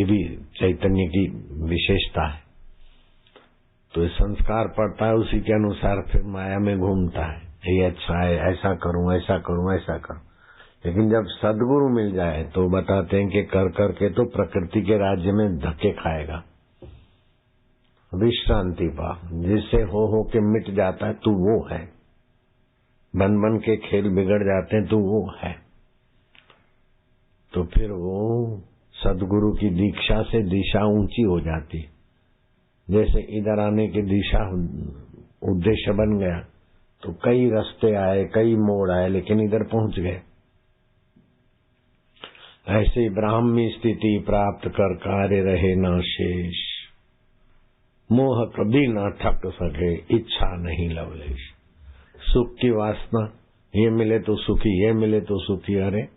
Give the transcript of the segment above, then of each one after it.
ये भी चैतन्य की विशेषता है। तो संस्कार पड़ता है, उसी के अनुसार फिर माया में घूमता है, ये अच्छा है, ऐसा करूं ऐसा करूं ऐसा करूं। लेकिन जब सदगुरु मिल जाए तो बताते हैं कि कर करके तो प्रकृति के राज्य में धक्के खाएगा। विश्रांति पा, जिससे हो के मिट जाता है, तू वो है। बन बन के खेल बिगड़ जाते हैं, तू वो है। तो फिर वो सदगुरु की दीक्षा से दिशा ऊंची हो जाती। जैसे इधर आने की दिशा उद्देश्य बन गया तो कई रास्ते आए, कई मोड़ आए, लेकिन इधर पहुंच गए। ऐसे ब्राह्मी स्थिति प्राप्त कर कार्य रहे न शेष, मोह कभी न ठक सके, इच्छा नहीं लवलेश। सुख की वासना, ये मिले तो सुखी, ये मिले तो सुखी। अरे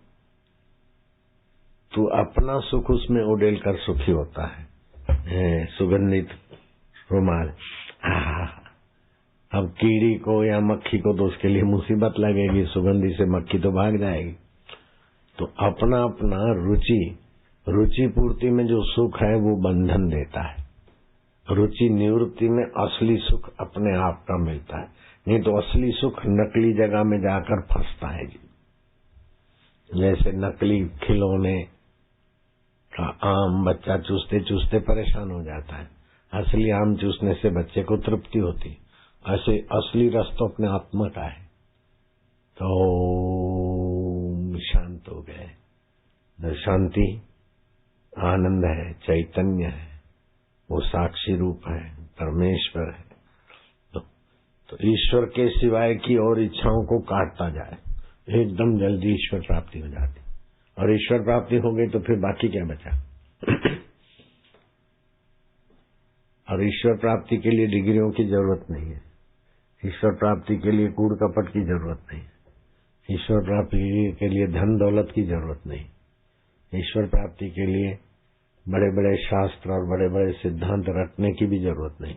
तू अपना सुख उसमें उड़ेल कर सुखी होता है। सुगंधित रुमाल, अब कीड़ी को या मक्खी को तो उसके लिए मुसीबत लगेगी, सुगंधी से मक्खी तो भाग जाएगी। तो अपना अपना रुचि पूर्ति में जो सुख है वो बंधन देता है। रुचि निवृत्ति में असली सुख अपने आप का मिलता है, नहीं तो असली सुख नकली जगह में जाकर फंसता है जी। जैसे नकली खिलौने का आम बच्चा चूसते चूसते परेशान हो जाता है, असली आम चूसने से बच्चे को तृप्ति होती। ऐसे असली रस तो अपने आत्मा का है। तो शांत हो गए। शांति आनंद है, चैतन्य है, वो साक्षी रूप है, परमेश्वर है। तो ईश्वर के सिवाय की और इच्छाओं को काटता जाए, एकदम जल्दी ईश्वर प्राप्ति हो जाती। और ईश्वर प्राप्ति हो गई तो फिर बाकी क्या बचा। और ईश्वर प्राप्ति के लिए डिग्रियों की जरूरत नहीं है, ईश्वर प्राप्ति के लिए कूड़ कपट की जरूरत नहीं, ईश्वर प्राप्ति के लिए धन दौलत की जरूरत नहीं, ईश्वर प्राप्ति के लिए बड़े बड़े शास्त्र और बड़े बड़े सिद्धांत रटने की भी जरूरत नहीं।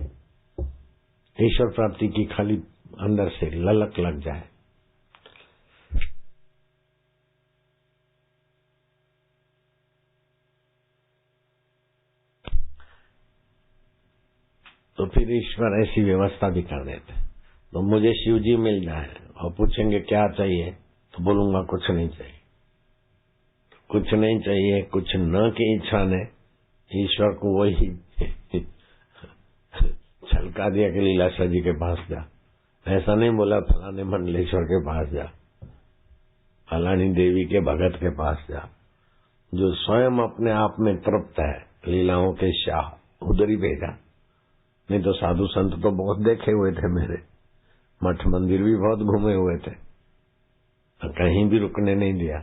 ईश्वर प्राप्ति की खाली अंदर से ललक लग जाए। तो फिर ईश्वर ऐसी व्यवस्था भी कर देते। तो मुझे शिव जी मिल जाए और पूछेंगे क्या चाहिए, तो बोलूंगा कुछ नहीं चाहिए। कुछ नहीं चाहिए, कुछ न की इच्छा ने ईश्वर को वही छलका दिया कि लीलाशाह जी के पास जा। ऐसा नहीं बोला फलाने मंडलेश्वर के पास जा, फलानी देवी के भगत के पास जा। जो स्वयं अपने आप में तृप्त है, लीलाओं के शाह, उधर ही भेजा। नहीं तो साधु संत तो बहुत देखे हुए थे मेरे, मठ मंदिर भी बहुत घूमे हुए थे, कहीं भी रुकने नहीं दिया।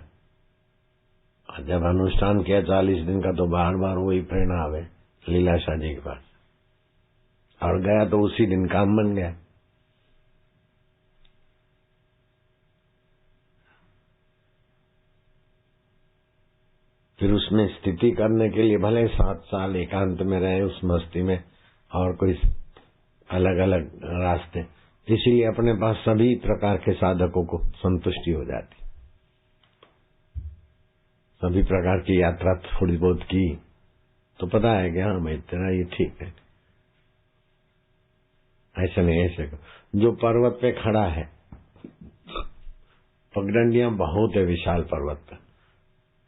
और जब अनुष्ठान किया 40 दिन का तो बार बार वही प्रेरणा आवे लीलाशाह जी के पास, और गया तो उसी दिन काम बन गया। फिर उसमें स्थिति करने के लिए भले 7 साल एकांत में रहे उस मस्ती में, और कोई अलग अलग रास्ते, इसीलिए अपने पास सभी प्रकार के साधकों को संतुष्टि हो जाती। सभी प्रकार की यात्रा थोड़ी बहुत की तो पता है कि हाँ भाई तेरा ये ठीक है, ऐसे नहीं ऐसे। जो पर्वत पे खड़ा है, पगडंडियां बहुत है विशाल पर्वत पर,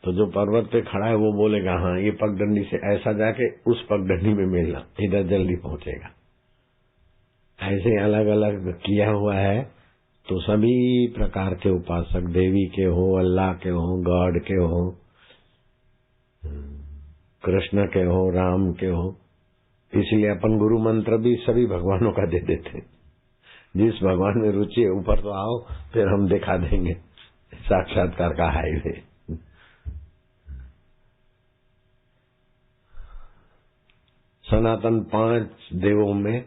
तो जो पर्वत पे खड़ा है वो बोलेगा हाँ ये पगडंडी से ऐसा जाके उस पगडंडी में मिलना, इधर जल्दी पहुंचेगा। ऐसे अलग अलग किया हुआ है। तो सभी प्रकार के उपासक, देवी के हो, अल्लाह के हो, गॉड के हो, कृष्ण के हो, राम के हो, इसलिए अपन गुरु मंत्र भी सभी भगवानों का दे देते। जिस भगवान में रुचि है ऊपर तो आओ, फिर हम दिखा देंगे साक्षात्कार का हाईवे। सनातन 5 देवों में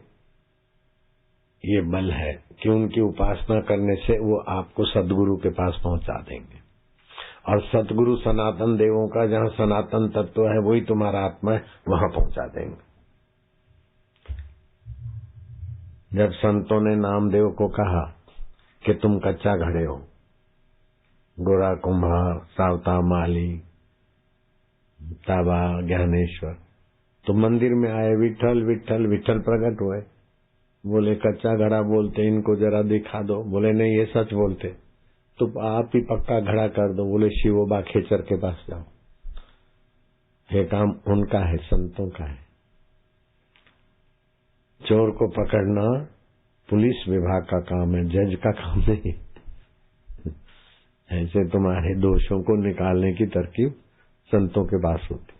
ये बल है कि उनकी उपासना करने से वो आपको सदगुरु के पास पहुंचा देंगे। और सतगुरु सनातन देवों का, जहाँ सनातन तत्व है वही तुम्हारा आत्मा है, वहां पहुंचा देंगे। जब संतों ने नामदेव को कहा कि तुम कच्चा घड़े हो, गोरा कुम्हार, सावता माली, ताबा ज्ञानेश्वर। तो मंदिर में आए, विठल विठल विठल प्रकट हुए। बोले कच्चा घड़ा बोलते, इनको जरा दिखा दो। बोले नहीं, ये सच बोलते। तो आप ही पक्का घड़ा कर दो। बोले शिवोबा खेचर के पास जाओ। ये काम उनका है, संतों का है। चोर को पकड़ना पुलिस विभाग का काम है, जज का काम नहीं। ऐसे तुम्हारे दोषों को निकालने की तरकीब संतों के पास होती।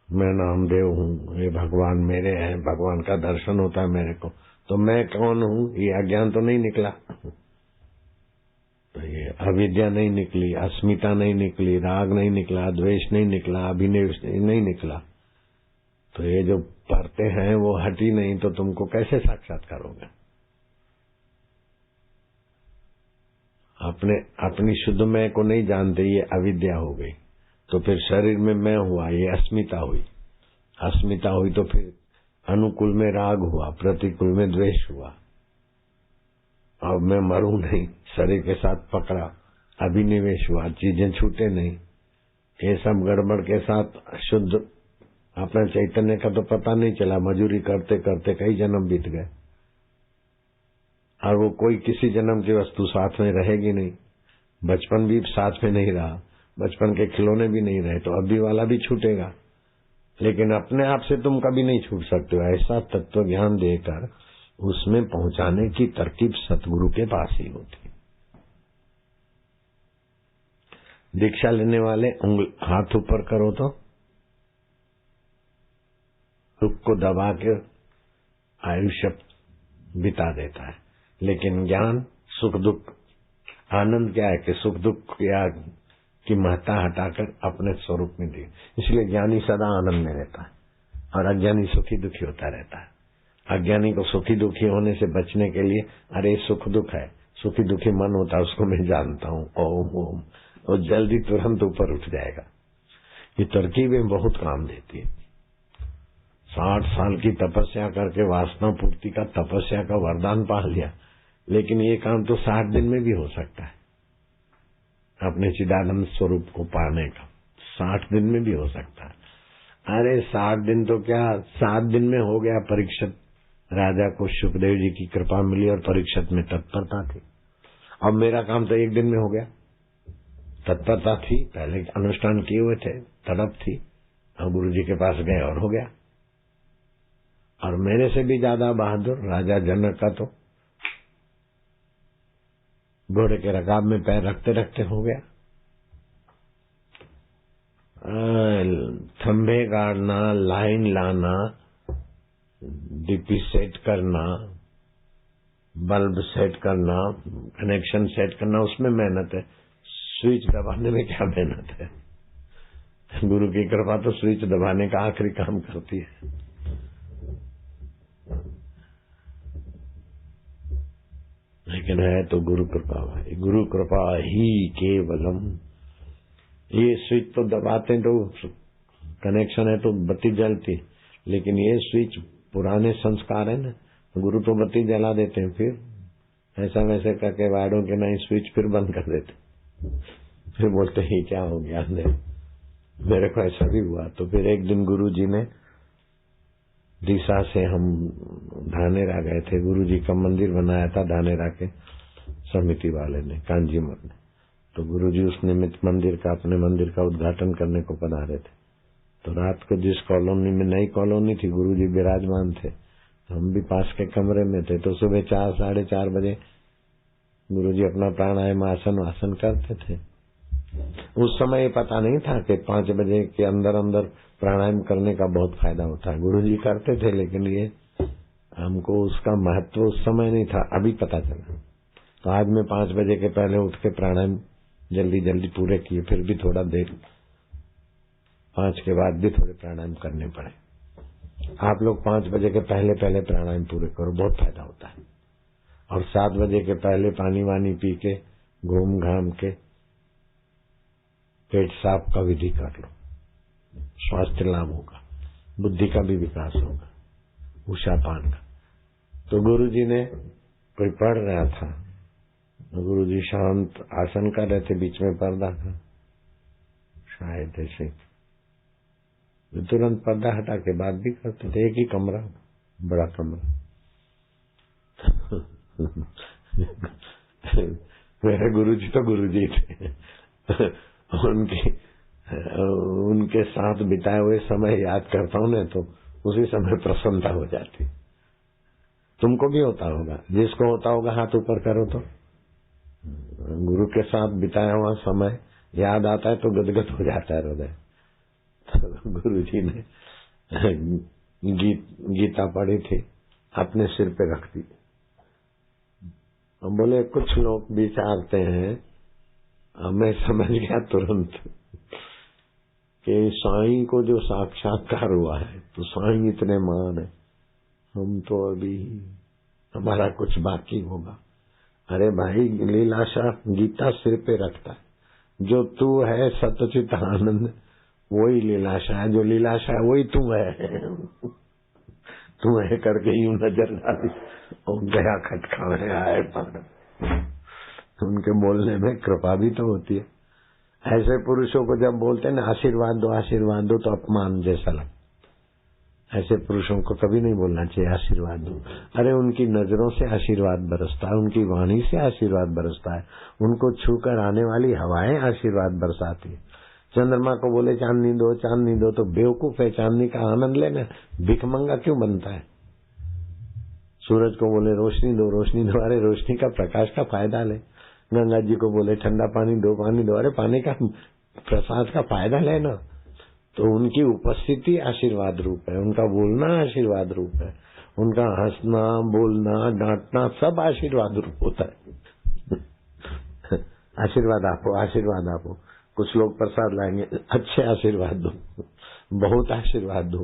मैं नामदेव हूँ, ये भगवान मेरे हैं, भगवान का दर्शन होता है मेरे को, तो मैं कौन हूँ? ये अज्ञान तो नहीं निकला, तो ये अविद्या नहीं निकली, अस्मिता नहीं निकली, राग नहीं निकला, द्वेष नहीं निकला, अभिनिवेश नहीं निकला। तो ये जो पढ़ते हैं वो हटी नहीं, तो तुमको कैसे साक्षात्कार होगा? अपनी शुद्ध मैं को नहीं जानते, ये अविद्या हो गई। तो फिर शरीर में मैं हुआ, ये अस्मिता हुई। अस्मिता हुई तो फिर अनुकूल में राग हुआ, प्रतिकूल में द्वेष हुआ। अब मैं मरूं नहीं, शरीर के साथ पकड़ा, अभिनिवेश हुआ, चीजें छूटे नहीं। ये सब गड़बड़ के साथ शुद्ध अपना चैतन्य का तो पता नहीं चला। मजूरी करते करते कई जन्म बीत गए, और वो कोई किसी जन्म की वस्तु साथ में रहेगी नहीं। बचपन भी साथ में नहीं रहा, बचपन के खिलौने भी नहीं रहे, तो अभी वाला भी छूटेगा। लेकिन अपने आप से तुम कभी नहीं छूट सकते हो। ऐसा तत्व ज्ञान देकर उसमें पहुंचाने की तरकीब सतगुरु के पास ही होती। दीक्षा लेने वाले हाथ ऊपर करो तो दुख को दबा के आयुष्य बिता देता है। लेकिन ज्ञान सुख दुख, आनंद क्या है कि सुख दुख की महत्ता हटाकर अपने स्वरूप में दी। इसलिए ज्ञानी सदा आनंद में रहता है, और अज्ञानी सुखी दुखी होता रहता है। अज्ञानी को सुखी दुखी होने से बचने के लिए, अरे सुख दुख है, सुखी दुखी मन होता है, उसको मैं जानता हूँ, ओम ओम, और जल्दी तुरंत ऊपर उठ जाएगा। ये तरकीबें बहुत काम देती है। 60 साल की तपस्या करके वासना पूर्ति का, तपस्या का वरदान पा लिया, लेकिन ये काम तो 60 दिन में भी हो सकता है। अपने चिदानंद स्वरूप को पाने का 60 दिन में भी हो सकता है। अरे 60 दिन तो क्या, 7 दिन में हो गया। परीक्षित राजा को सुखदेव जी की कृपा मिली और परीक्षित में तत्परता थी। अब मेरा काम तो 1 दिन में हो गया। तत्परता थी, पहले अनुष्ठान किए हुए थे, तड़प थी, और गुरु जी के पास गए और हो गया। और मेरे से भी ज्यादा बहादुर राजा जनक का तो घोड़े के रकाब में पैर रखते रखते हो गया। थंबे गाड़ना, लाइन लाना, डीपी सेट करना, बल्ब सेट करना, कनेक्शन सेट करना, उसमें मेहनत है। स्विच दबाने में क्या मेहनत है? गुरु की कृपा तो स्विच दबाने का आखिरी काम करती है। लेकिन है तो गुरु कृपा भाई, गुरु कृपा ही केवलम। ये स्विच तो दबाते तो कनेक्शन है तो बत्ती जलती, लेकिन ये स्विच पुराने संस्कार है ना, गुरु तो बत्ती जला देते हैं, फिर ऐसा वैसे करके वायरों के नहीं स्विच फिर बंद कर देते, फिर बोलते ही क्या हो गया अंधेरे। मेरे को ऐसा भी हुआ। तो फिर एक दिन गुरु जी ने, डीसा से हम धानेरा गए थे, गुरु जी का मंदिर बनाया था धानेरा के समिति वाले ने, कांजीमर ने। तो गुरु जी उस निमित्त मंदिर का, अपने मंदिर का उद्घाटन करने को पधारे थे। तो रात को जिस कॉलोनी में, नई कॉलोनी थी, गुरु जी विराजमान थे, हम भी पास के कमरे में थे। तो सुबह 4, 4:30 बजे गुरु जी अपना प्राणायाम आसन वासन करते थे। उस समय ये पता नहीं था कि 5 बजे के अंदर अंदर प्राणायाम करने का बहुत फायदा होता है। गुरु जी करते थे, लेकिन ये हमको उसका महत्व उस समय नहीं था, अभी पता चला। तो आज मैं 5 बजे के पहले उठ के प्राणायाम जल्दी जल्दी पूरे किए, फिर भी थोड़ा देर 5 के बाद भी थोड़े प्राणायाम करने पड़े। आप लोग 5 बजे के पहले पहले प्राणायाम पूरे करो, बहुत फायदा होता है। और 7 बजे के पहले पानी वानी पी के, घूम घाम के पेट साफ का विधि कर लो, स्वास्थ्य लाभ होगा, बुद्धि का भी विकास होगा, उषा पान का। तो गुरु जी ने, कोई पढ़ रहा था, गुरु जी शांत आसन कर रहे थे, बीच में पर्दा था। शायद ऐसे तुरंत पर्दा हटा के बात भी करते थे। एक ही कमरा, बड़ा कमरा। मेरे गुरुजी तो गुरुजी थे। उनके साथ बिताए हुए समय याद करता हूँ ना, तो उसी समय प्रसन्नता हो जाती। तुमको भी होता होगा, जिसको होता होगा हाथ ऊपर करो। तो गुरु के साथ बिताया हुआ समय याद आता है तो गदगद हो जाता है हृदय। तो गुरु जी ने गीता पढ़ी थी, अपने सिर पे रख दी। बोले कुछ लोग विचारते हैं, मैं समझ गया तुरंत कि साईं को जो साक्षात्कार हुआ है तो साईं इतने महान है, हम तो अभी हमारा कुछ बाकी होगा। अरे भाई, लीलाशाह गीता सिर पे रखता है, जो तू है सतचित आनंद वही लीलाशाह है, जो लीलाशाह है वही तू है। तू है करके यूं नजर डाली और गया खटका आए पर। उनके बोलने में कृपा भी तो होती है। ऐसे पुरुषों को जब बोलते हैं ना आशीर्वाद दो, तो अपमान जैसा लगता। ऐसे पुरुषों को कभी नहीं बोलना चाहिए आशीर्वाद दो। अरे उनकी नजरों से आशीर्वाद बरसता है, उनकी वाणी से आशीर्वाद बरसता है, उनको छूकर आने वाली हवाएं आशीर्वाद बरसाती है। चंद्रमा को बोले चांदनी दो तो बेवकूफ है, चांदनी का आनंद लेना, भिखमंगा क्यों बनता है। सूरज को बोले रोशनी दो, अरे रोशनी का प्रकाश का फायदा ले। गंगा जी को बोले ठंडा पानी दो, अरे पानी का प्रसाद का फायदा लेना। तो उनकी उपस्थिति आशीर्वाद रूप है, उनका बोलना आशीर्वाद रूप है, उनका हंसना, बोलना, डांटना सब आशीर्वाद रूप होता है। आशीर्वाद आपो। कुछ लोग प्रसाद लाएंगे, अच्छे आशीर्वाद दो, बहुत आशीर्वाद दो।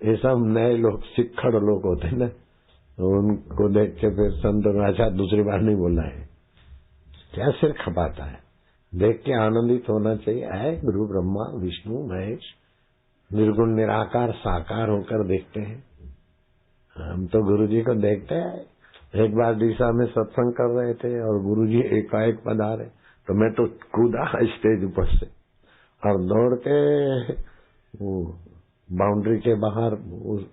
ये सब नए लोग, सिक्खड़ लोग होते हैं ना, उनको देख के फिर संत अच्छा दूसरी बार नहीं बोलना है, क्या सिर खपाता है। देख के आनंदित होना चाहिए। है गुरु ब्रह्मा विष्णु महेश, निर्गुण निराकार साकार होकर देखते हैं। हम तो गुरु जी को देखते हैं। एक बार डीसा में सत्संग कर रहे थे और गुरु जी एकाएक पधारे, तो मैं तो कूदा स्टेज ऊपर से और दौड़ के वो बाउंड्री के बाहर,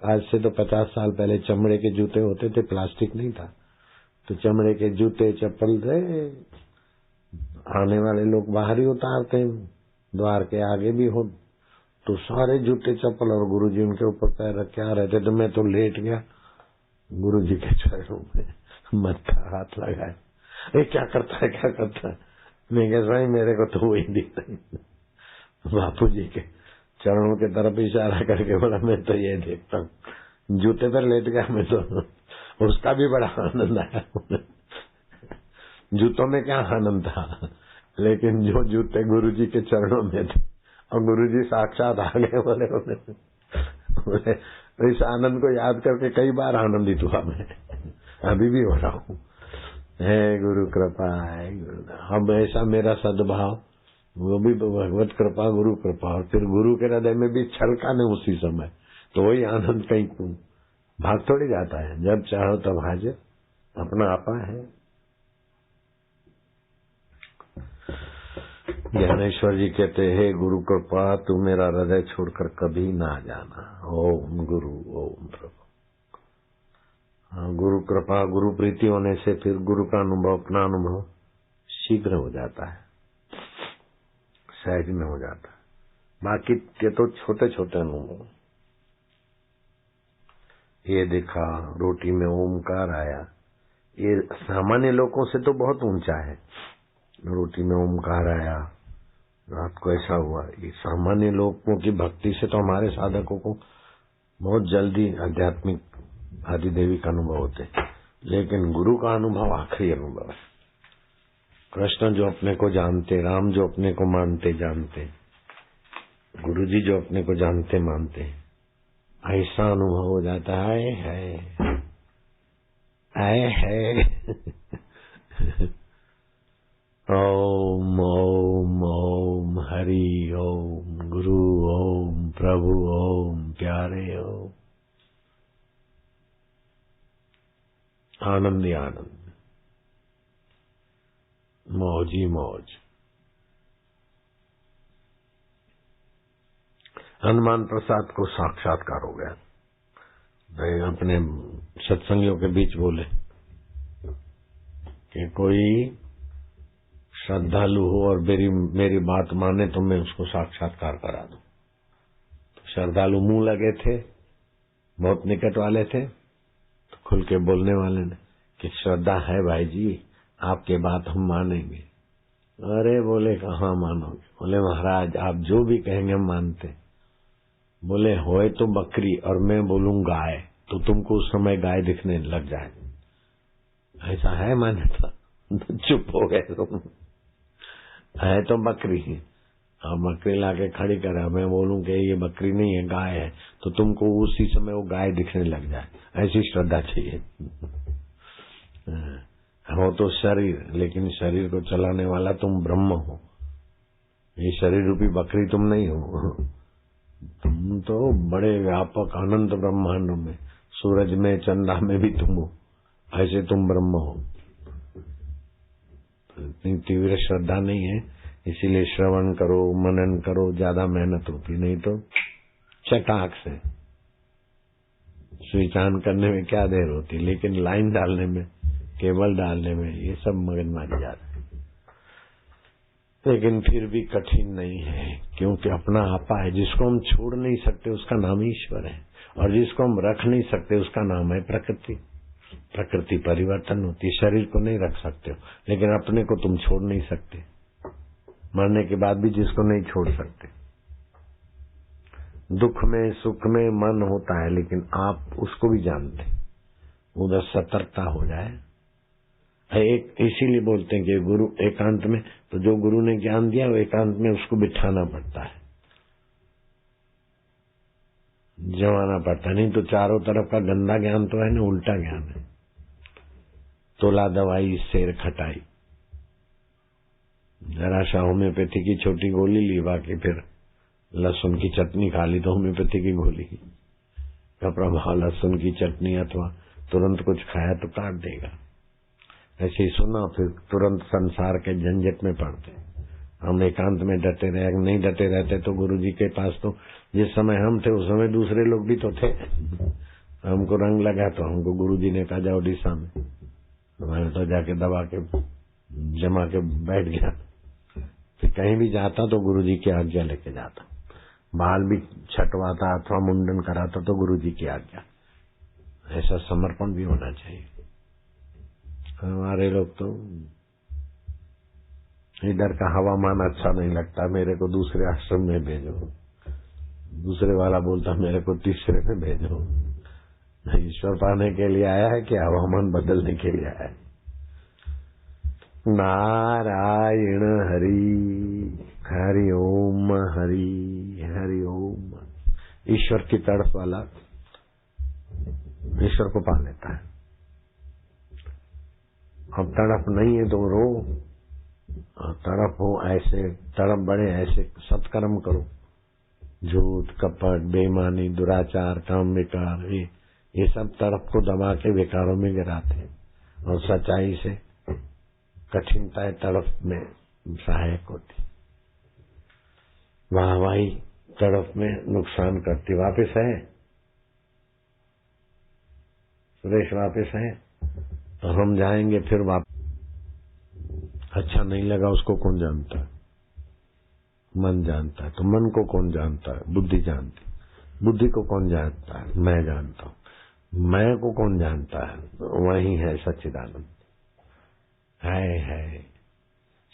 आज से तो 50 साल पहले चमड़े के जूते होते थे, प्लास्टिक नहीं था, तो चमड़े के जूते चप्पल रहे, आने वाले लोग बाहर ही उतारते, द्वार के आगे भी हो, तो सारे जूते चप्पल और गुरुजी उनके ऊपर पैर रख के आ रहे थे। तो मैं तो लेट गया गुरुजी के चरणों में, मत्था हाथ लगाए, ये क्या करता है। मैं कह भाई मेरे को तो वही दिखता है। बापू जी के चरणों के तरफ इशारा करके बोला मैं तो ये देखता हूँ। जूते पर लेट गया मैं तो, उसका भी बड़ा आनंद आया। जूतों में क्या आनंद था, लेकिन जो जूते गुरुजी के चरणों में थे और गुरुजी साक्षात आ गए, बोले इस आनंद को याद करके कई बार आनंदित हुआ मैं, अभी भी हो रहा हूँ। है गुरु कृपा, है गुरु। अब ऐसा मेरा सद्भाव, वो भी भगवत कृपा, गुरु कृपा, और फिर गुरु के हृदय में भी छलका ने उसी समय, तो वही आनंद कहीं भाग थोड़ी जाता है। जब चाहो तब हाजिर, अपना आपा है। ज्ञानेश्वर जी कहते हे गुरु कृपा तू मेरा हृदय छोड़कर कभी ना जाना। ओम गुरु ओम प्रभु। गुरु कृपा, गुरु प्रीति होने से फिर गुरु का अनुभव, अपना अनुभव शीघ्र हो जाता है, सहज में हो जाता है। बाकी के तो छोटे छोटे अनुभव, ये देखा रोटी में ओमकार आया, ये सामान्य लोगों से तो बहुत ऊंचा है। रोटी में ओमकार आया, रात को ऐसा हुआ, ये सामान्य लोगों की भक्ति से तो हमारे साधकों को बहुत जल्दी आध्यात्मिक आदिदेवी का अनुभव होते, लेकिन गुरु का अनुभव आखिरी अनुभव है। कृष्ण जो अपने को जानते, राम जो अपने को मानते जानते, गुरु जी जो अपने को जानते मानते, ऐसा अनुभव हो जाता है। ओम ओम ओम हरि ओम, गुरु ओम, प्रभु ओम, प्यारे ओम। आनंद ही आनंद, मौज ही मौज। हनुमान प्रसाद को साक्षात्कार हो गया। अपने सत्संगियों के बीच बोले कि कोई श्रद्धालु हो और मेरी बात माने तो मैं उसको साक्षात्कार करा दूं। तो श्रद्धालु मुंह लगे थे, बहुत निकट वाले थे, तो खुल के बोलने वाले ने कि श्रद्धा है भाई जी, आपके बात हम मानेंगे। अरे बोले कहाँ मानोगे? बोले महाराज आप जो भी कहेंगे हम मानते। बोले होए तो बकरी और मैं बोलूं गाय, तो तुमको उस समय गाय दिखने लग जाए। ऐसा है मान्यता? चुप हो गए तुम। है तो बकरी, अब बकरी लाके खड़ी करा, मैं बोलूं कि ये बकरी नहीं है गाय है, तो तुमको उसी समय वो गाय दिखने लग जाए। ऐसी श्रद्धा चाहिए। हो तो शरीर, लेकिन शरीर को चलाने वाला तुम ब्रह्म हो। ये शरीर रूपी बकरी तुम नहीं हो। तुम तो बड़े व्यापक अनंत ब्रह्मांड में, सूरज में, चंद्रमा में भी तुम हो। ऐसे तुम ब्रह्म हो। इतनी तीव्र श्रद्धा नहीं है, इसीलिए श्रवण करो, मनन करो, ज्यादा मेहनत होती। नहीं तो चटाक से स्विच ऑन करने में क्या देर होती, लेकिन लाइन डालने में, केबल डालने में ये सब मगन मारी जा रहे। लेकिन फिर भी कठिन नहीं है, क्योंकि अपना आपा है। जिसको हम छोड़ नहीं सकते उसका नाम ईश्वर है, और जिसको हम रख नहीं सकते उसका नाम है प्रकृति। प्रकृति परिवर्तन होती है, शरीर को नहीं रख सकते हो, लेकिन अपने को तुम छोड़ नहीं सकते। मरने के बाद भी जिसको नहीं छोड़ सकते। दुख में सुख में मन होता है, लेकिन आप उसको भी जानते। उधर सतर्कता हो जाए। एक इसीलिए बोलते हैं कि गुरु एकांत में, तो जो गुरु ने ज्ञान दिया वो एकांत में उसको बिठाना पड़ता है, जमाना पड़ता है। नहीं तो चारों तरफ का गंदा ज्ञान तो है ना, उल्टा ज्ञान है। तोला दवाई शेर खटाई। जरा सा होम्योपैथी की छोटी गोली ली, बाकी फिर लहसुन की चटनी खा ली तो होम्योपैथी की गोली का प्रभाव लहसुन की चटनी, अथवा तुरंत कुछ खाया तो काट देगा। ऐसे ही सुना, फिर तुरंत संसार के झंझट में पड़ते। हम एकांत में डटे रहे, नहीं डटे रहते तो गुरु जी के पास तो जिस समय हम थे उस समय दूसरे लोग भी तो थे। हमको रंग लगा तो हमको गुरु जी ने कहा जाओ उड़ीसा में, मैंने तो जाके दबा के जमा के बैठ गया। फिर कहीं भी जाता तो गुरु जी की आज्ञा लेके जाता। बाल भी छटवाता अथवा मुंडन कराता तो गुरु जी की आज्ञा। ऐसा समर्पण भी होना चाहिए। हमारे लोग तो इधर का हवामान अच्छा नहीं लगता, मेरे को दूसरे आश्रम में भेजो। दूसरे वाला बोलता मेरे को तीसरे में भेजो। ईश्वर पाने के लिए आया है कि हवामान बदलने के लिए आया है? नारायण हरि हरि ओम, हरि हरि ओम। ईश्वर की तड़प वाला ईश्वर को पा लेता है। अब तड़प नहीं है तो रो, तड़प हो ऐसे, तड़प बढ़े ऐसे सत्कर्म करो। झूठ, कपट, बेईमानी, दुराचार, काम विकार, ये सब तड़प को दबा के विकारों में गिराते हैं, और सच्चाई से कठिनताएं तड़प में सहायक होती। वाहवाही तड़प में नुकसान करती। वापस है सुरेश? वापस है तो हम जाएंगे फिर वापस। अच्छा नहीं लगा उसको कौन जानता है? मन जानता है। तो मन को कौन जानता है? बुद्धि जानती। बुद्धि को कौन जानता है? मैं जानता हूँ। मैं को कौन जानता है? वही है सच्चिदानंद। है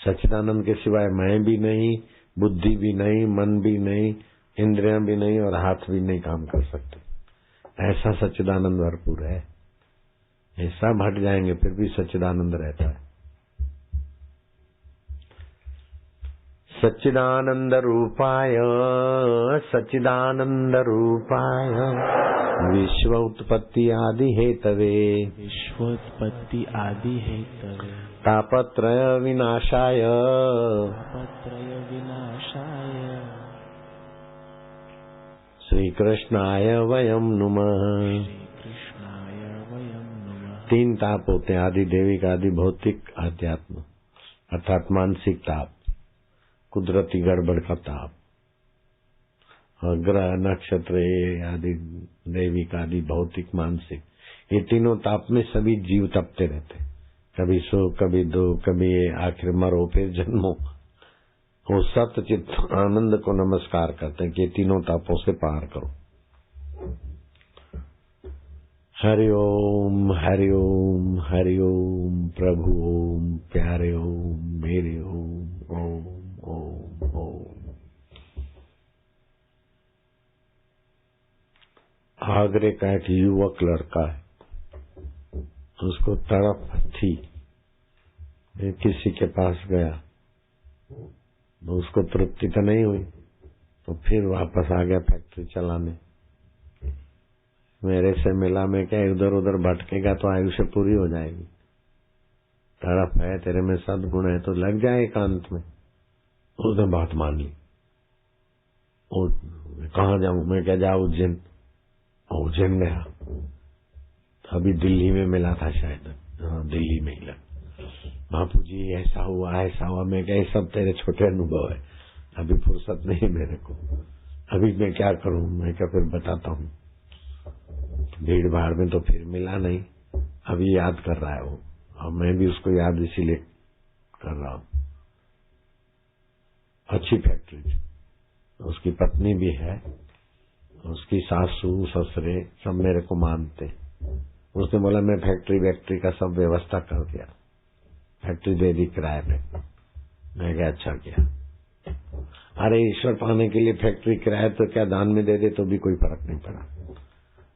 सच्चिदानंद के सिवाय मैं भी नहीं, बुद्धि भी नहीं, मन भी नहीं, इंद्रियां भी नहीं और हाथ भी नहीं काम कर सकते। ऐसा सच्चिदानंद भरपूर है। ये सब हट जाएंगे फिर भी सच्चिदानंद रहता है। सच्चिदानंद रूपाय सच्चिदानंद रूपाय विश्व उत्पत्ति आदि हेतवे विश्वोत्पत्ति आदि हेतवे तापत्रय विनाशाय श्री कृष्णाय वयम नुमः। तीन ताप होते हैं, आदि देविक, आदि भौतिक, आध्यात्म, अर्थात मानसिक ताप, कुदरती गड़बड़ का ताप ग्रह नक्षत्र आदि दैविक आदि भौतिक मानसिक, ये तीनों ताप में सभी जीव तपते रहते, कभी सुख कभी दुख, कभी आखिर मरो फिर जन्मो। वो सत्य चित्त आनंद को नमस्कार करते हैं कि तीनों तापों से पार करो। हरि ओम हरि ओम हरि ओम, प्रभु ओम, प्यारे ओम, मेरे ओम, ओम ओम ओम। आगरे का एक युवक लड़का है, उसको तड़प थी, किसी के पास गया, उसको तृप्ति तो नहीं हुई, तो फिर वापस आ गया फैक्ट्री चलाने। मेरे से मिला, मैं क्या इधर उधर भटकेगा तो आयुष्य पूरी हो जाएगी, तड़प है तेरे में सद्गुण है तो लग जाए एकांत में। उसने बात मान ली। कहाँ जाऊं मैं, क्या जाऊं उज्जैन, उज्जैन गया। अभी दिल्ली में मिला था शायद, हाँ दिल्ली में ही। बापू जी ऐसा हुआ, मैं क्या सब तेरे छोटे अनुभव है, अभी फुर्सत नहीं मेरे को, अभी मैं क्या करूं, मैं क्या फिर बताता हूँ। भीड़ भाड़ में तो फिर मिला नहीं, अभी याद कर रहा है वो, और मैं भी उसको याद इसीलिए कर रहा हूँ। अच्छी फैक्ट्री थी, उसकी पत्नी भी है, उसकी सासू ससुरे सब मेरे को मानते। उसने बोला मैं फैक्ट्री का सब व्यवस्था कर दिया, फैक्ट्री दे दी किराए पे। मैं क्या अच्छा किया। अरे ईश्वर पाने के लिए फैक्ट्री किराए तो क्या दान में दे दे तो भी कोई फर्क नहीं पड़ा।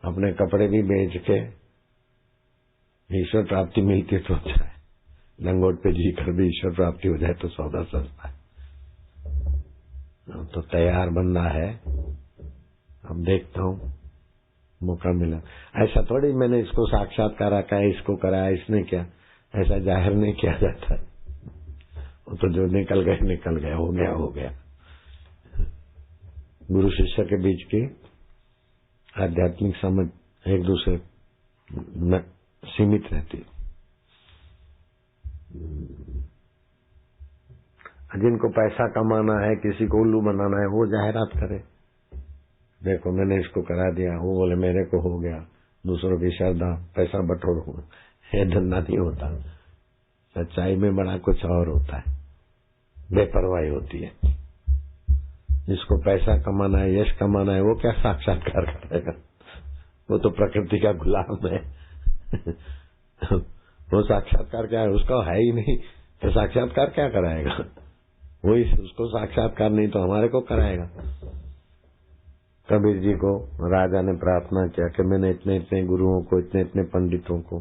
अपने कपड़े भी बेच के ईश्वर प्राप्ति मिलती तो अच्छा है, लंगोट पे जी कर भी ईश्वर प्राप्ति हो जाए तो सौदा सस्ता है। तो तैयार बंदा है, अब देखता हूँ मौका मिला। ऐसा थोड़ी मैंने इसको साक्षात्कार रखा है, इसको कराया, इसने क्या, ऐसा जाहिर नहीं किया जाता। वो तो जो निकल गए, हो गया। गुरु शिष्य के बीच की आध्यात्मिक समझ एक दूसरे में सीमित रहती। जिनको पैसा कमाना है, किसी को उल्लू बनाना है, वो जाहिरात करे, देखो मैंने इसको करा दिया, वो बोले मेरे को हो गया, दूसरों की श्रद्धा पैसा बटोरो। ये धंधा नहीं होता, सच्चाई में बड़ा कुछ और होता है, बेपरवाही होती है। जिसको पैसा कमाना है, यश कमाना है, वो क्या साक्षात्कार करेगा, वो तो प्रकृति का गुलाम है। वो साक्षात्कार क्या है, उसका है ही नहीं, तो साक्षात्कार क्या कराएगा, वही उसको साक्षात्कार नहीं तो हमारे को कराएगा। कबीर जी को राजा ने प्रार्थना किया कि मैंने इतने इतने गुरुओं को, इतने इतने पंडितों को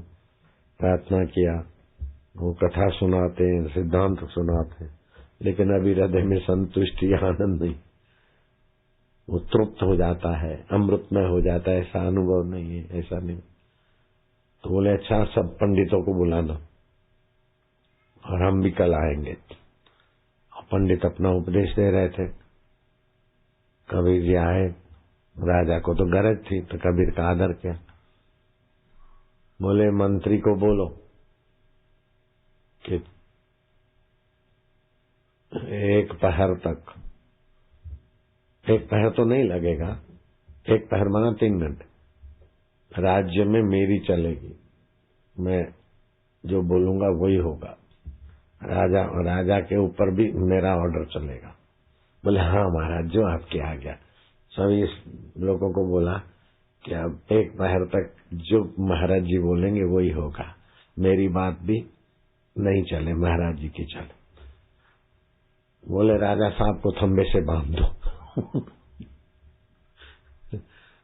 प्रार्थना किया, वो कथा सुनाते हैं, सिद्धांत सुनाते हैं, लेकिन अभी हृदय में संतुष्टि आनंद नहीं, वो तृप्त हो जाता है, अमृतमय हो जाता है, ऐसा अनुभव नहीं है, ऐसा नहीं। तो बोले अच्छा सब पंडितों को बुलाना और हम भी कल आएंगे। पंडित अपना उपदेश दे रहे थे, कबीर जी आए, राजा को तो गरज थी तो कबीर का आदर किया। बोले मंत्री को बोलो कि एक पहर तक, एक पहर तो नहीं लगेगा, एक पहर माना 3 मिनट, राज्य में मेरी चलेगी, मैं जो बोलूंगा वही होगा, राजा के ऊपर भी मेरा ऑर्डर चलेगा। बोले हाँ महाराज जो आपके आ गया। सभी लोगों को बोला कि अब एक पहर तक जो महाराज जी बोलेंगे वही होगा, मेरी बात भी नहीं चले, महाराज जी की चले। बोले राजा साहब को खंबे से बांध दो।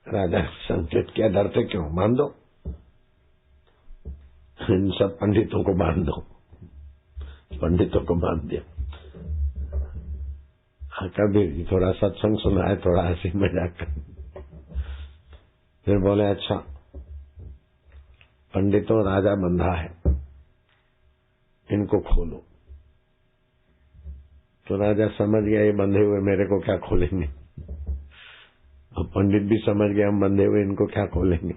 राजा संकेत किया, डरते क्यों, बांध दो, इन सब पंडितों को बांध दो। पंडितों को बांध दिया। कबीर जी थोड़ा सत्संग सुनाए, थोड़ा हंसी मजाक कर, फिर बोले अच्छा पंडितों राजा बंधा है, इनको खोलो। तो राजा समझ गया ये बंधे हुए मेरे को क्या खोलेंगे, और पंडित भी समझ गया हम बंधे हुए इनको क्या खोलेंगे।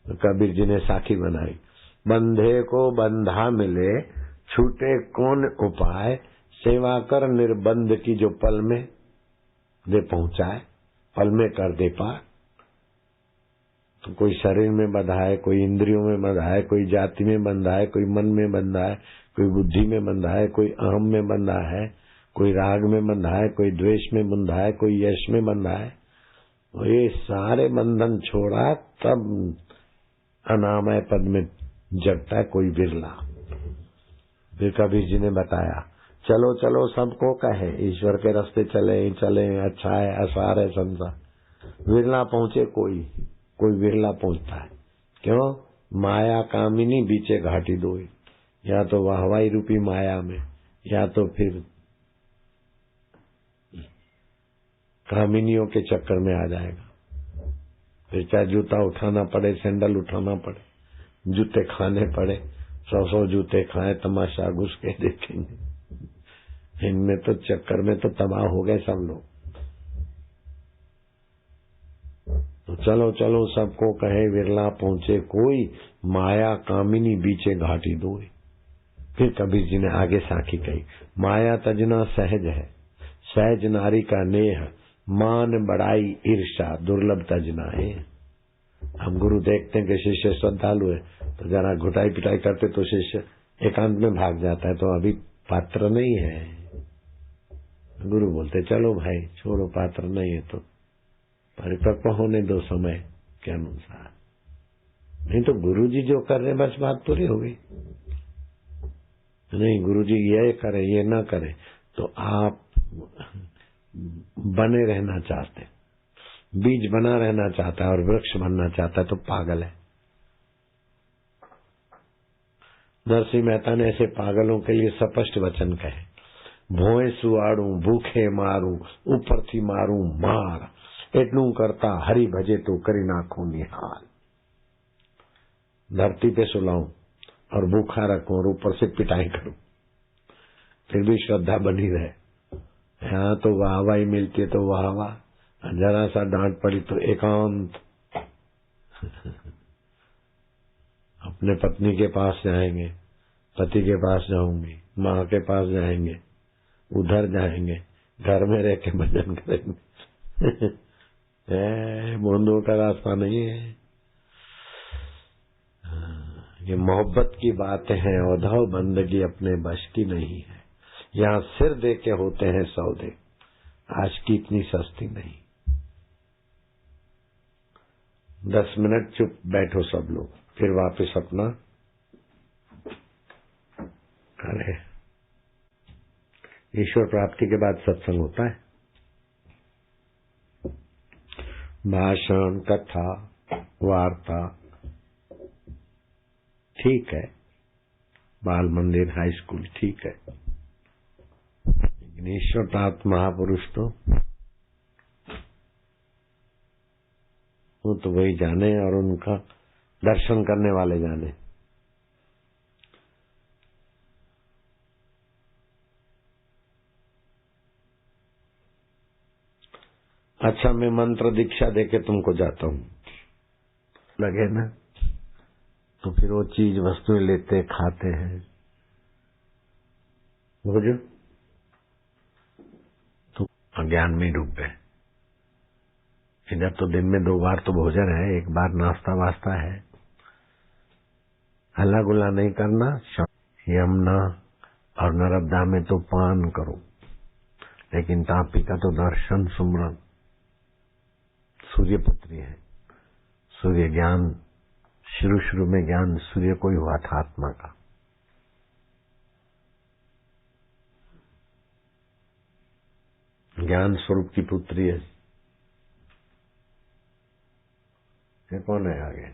तो कबीर जी ने साखी बनाई, बंधे को बंधा मिले, छूटे कौन उपाय, सेवा कर निर्बंध की जो पल में दे पहुंचाए। पल में कर दे पार। तो कोई शरीर में बंधा है, कोई इंद्रियों में बंधा है, कोई जाति में बंधा है, कोई मन में बंधा है, कोई बुद्धि में बंधा है, कोई अहम में बंधा है, कोई राग में बंधा है, कोई द्वेष में बंधा है, कोई यश में बंधा है। तो ये सारे बंधन छोड़ा तब अनामय पद में जगता है कोई बिरला। फिर कबीर जी ने बताया, चलो चलो सबको कहे, ईश्वर के रास्ते चले चले, अच्छा है असार है संसार। बिरला पहुंचे कोई बिरला पहुंचता है। क्यों? माया कामिनी बीचे घाटी दो, या तो वाहवाई रूपी माया में, या तो फिर कामिनियों के चक्कर में आ जाएगा। फिर चाहे जूता उठाना पड़े, सैंडल उठाना पड़े, जूते खाने पड़े, 100 जूते खाए, तमाशा घुस के देखेंगे। इनमें तो चक्कर में तो तबाह हो गए सब लोग। तो चलो चलो सबको कहे, विरला पहुंचे कोई, माया कामिनी बीचे घाटी दोई। फिर कबीर जी ने आगे साखी कही, माया तजना सहज है, सहज नारी का नेह, मान बड़ाई ईर्षा दुर्लभ तजना है। हम गुरु देखते हैं कि शिष्य श्रद्धालु है, तो जरा घुटाई पिटाई करते तो शिष्य एकांत में भाग जाता है, तो अभी पात्र नहीं है। गुरु बोलते चलो भाई छोड़ो, पात्र नहीं है तो परिपक्व होने दो समय के अनुसार। नहीं तो गुरु जी जो कर रहे बस बात पूरी हो गई। नहीं, गुरु जी ये करे ये ना करे, तो आप बने रहना चाहते, बीज बना रहना चाहता है और वृक्ष बनना चाहता है तो पागल है। नरसिंह मेहता ने ऐसे पागलों के लिए स्पष्ट वचन कहे, भोए सुवाड़ू भूखे मारू ऊपर थी मारू मार, एटलू करता हरि भजे तो करी नाखो निहाल। धरती पे सुलाऊं और भूखा रखूं और ऊपर से पिटाई करूं, फिर भी श्रद्धा बनी रहे। यहाँ तो वाहवाही मिलती है तो वाहवाह, जरा सा डांट पड़ी तो एकांत। अपने पत्नी के पास जाएंगे, पति के पास जाऊंगी, माँ के पास जाएंगे, उधर जाएंगे, घर में रह के भजन करेंगे। बूंदों का रास्ता नहीं है। ये मोहब्बत की बातें हैं, औधव बंदगी अपने बश की नहीं है। यहाँ सिर दे के होते हैं सौदे, आज की इतनी सस्ती नहीं। 10 मिनट चुप बैठो सब लोग, फिर वापस अपना करे। ईश्वर प्राप्ति के बाद सत्संग होता है, भाषण कथा वार्ता ठीक है, बाल मंदिर हाई स्कूल ठीक है, लेकिन ईश्वर प्राप्त महापुरुष तो वो तो वही जाने और उनका दर्शन करने वाले जाने। अच्छा, मैं मंत्र दीक्षा देके तुमको जाता हूँ, लगे ना, तो फिर वो चीज वस्तुएं लेते खाते हैं, बुझो तो अज्ञान में डूब गए। इधर तो दिन में 2 बार तो भोजन है, 1 बार नाश्ता वास्ता है। हल्ला गुल्ला नहीं करना। यमुना और नर्मदा में तो पान करो, लेकिन तापी का तो दर्शन सुमरन। सूर्य पुत्री है, सूर्य ज्ञान, शुरू में ज्ञान सूर्य को ही हुआ था आत्मा का। ज्ञान स्वरूप की पुत्री है। ये कौन है आगे?